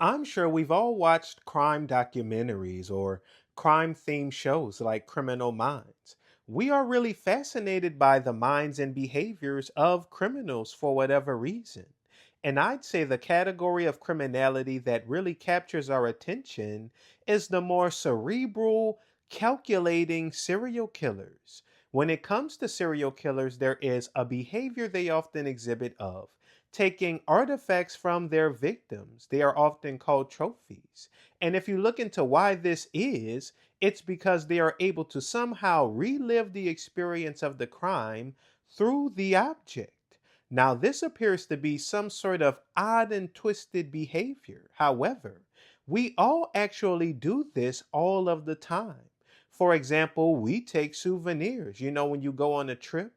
I'm sure we've all watched crime documentaries or crime themed shows like Criminal Minds. We are really fascinated by the minds and behaviors of criminals for whatever reason. And I'd say the category of criminality that really captures our attention is the more cerebral, calculating serial killers. When it comes to serial killers, there is a behavior they often exhibit of taking artifacts from their victims. They are often called trophies. And if you look into why this is, it's because they are able to somehow relive the experience of the crime through the object. Now, this appears to be some sort of odd and twisted behavior. However, we all actually do this all of the time. For example, we take souvenirs. When you go on a trip,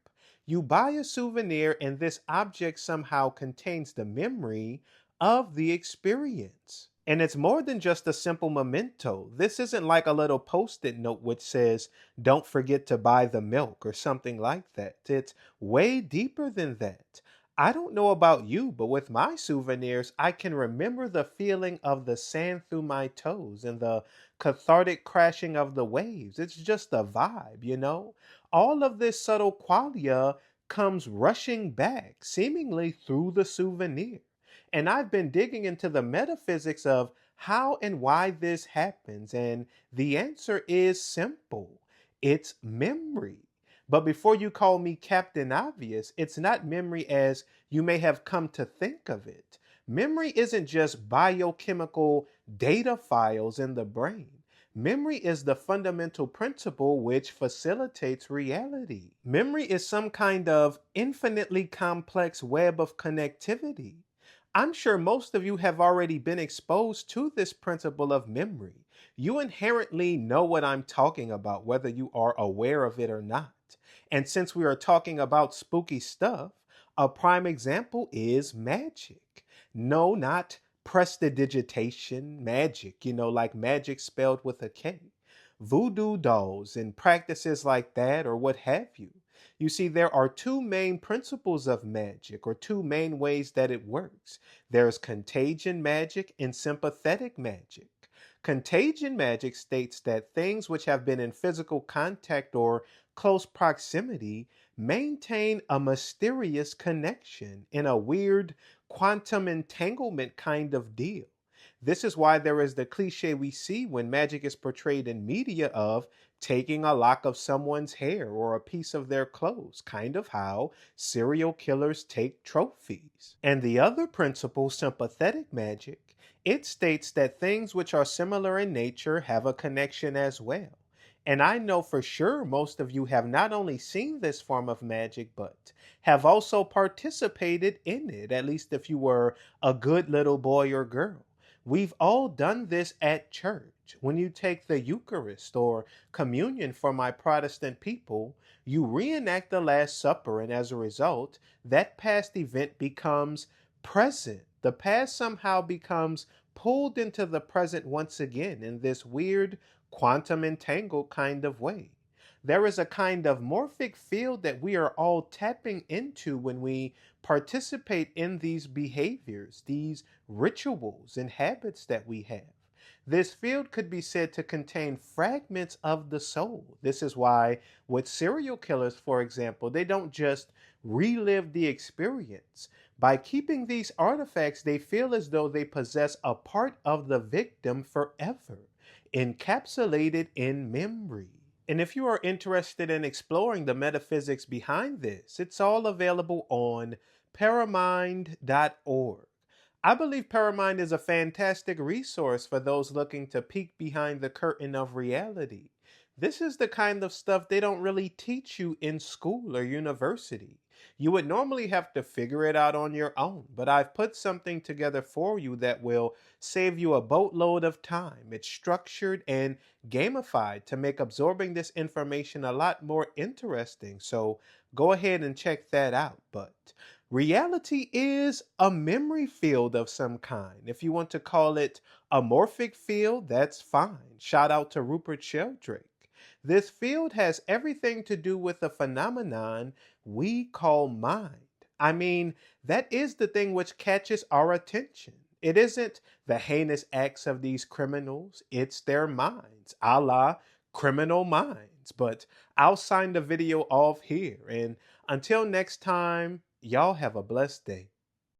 you buy a souvenir, and this object somehow contains the memory of the experience. And it's more than just a simple memento. This isn't like a little post it note which says, don't forget to buy the milk or something like that. It's way deeper than that. I don't know about you, but with my souvenirs, I can remember the feeling of the sand through my toes and the cathartic crashing of the waves. It's just a vibe. All of this subtle qualia comes rushing back, seemingly through the souvenir. And I've been digging into the metaphysics of how and why this happens, and the answer is simple: it's memory. But before you call me Captain Obvious, it's not memory as you may have come to think of it. Memory isn't just biochemical data files in the brain. Memory is the fundamental principle which facilitates reality. Memory is some kind of infinitely complex web of connectivity. I'm sure most of you have already been exposed to this principle of memory. You inherently know what I'm talking about, whether you are aware of it or not. And since we are talking about spooky stuff, a prime example is magic. No, not prestidigitation, magic, like magic spelled with a K. Voodoo dolls and practices like that, or what have you. You see, there are two main principles of magic, or two main ways that it works. There's contagion magic and sympathetic magic. Contagion magic states that things which have been in physical contact or close proximity maintain a mysterious connection in a weird quantum entanglement kind of deal. This is why there is the cliche we see when magic is portrayed in media of taking a lock of someone's hair or a piece of their clothes, kind of how serial killers take trophies. And the other principle, sympathetic magic, it states that things which are similar in nature have a connection as well. And I know for sure most of you have not only seen this form of magic, but have also participated in it, at least if you were a good little boy or girl. We've all done this at church. When you take the Eucharist or communion for my Protestant people, you reenact the Last Supper, and as a result, that past event becomes present. The past somehow becomes pulled into the present once again in this weird quantum entangled kind of way. There is a kind of morphic field that we are all tapping into when we participate in these behaviors, these rituals and habits that we have. This field could be said to contain fragments of the soul. This is why, with serial killers, for example, they don't just relive the experience. By keeping these artifacts, they feel as though they possess a part of the victim forever, encapsulated in memory. And if you are interested in exploring the metaphysics behind this, it's all available on paramind.org. I believe Paramind is a fantastic resource for those looking to peek behind the curtain of reality. This is the kind of stuff they don't really teach you in school or university. You would normally have to figure it out on your own, but I've put something together for you that will save you a boatload of time. It's structured and gamified to make absorbing this information a lot more interesting, so go ahead and check that out. But reality is a memory field of some kind. If you want to call it a morphic field, that's fine. Shout out to Rupert Sheldrake. This field has everything to do with a phenomenon we call mind. I mean, that is the thing which catches our attention. It isn't the heinous acts of these criminals, it's their minds, a la Criminal Minds. But I'll sign the video off here. And until next time, y'all have a blessed day.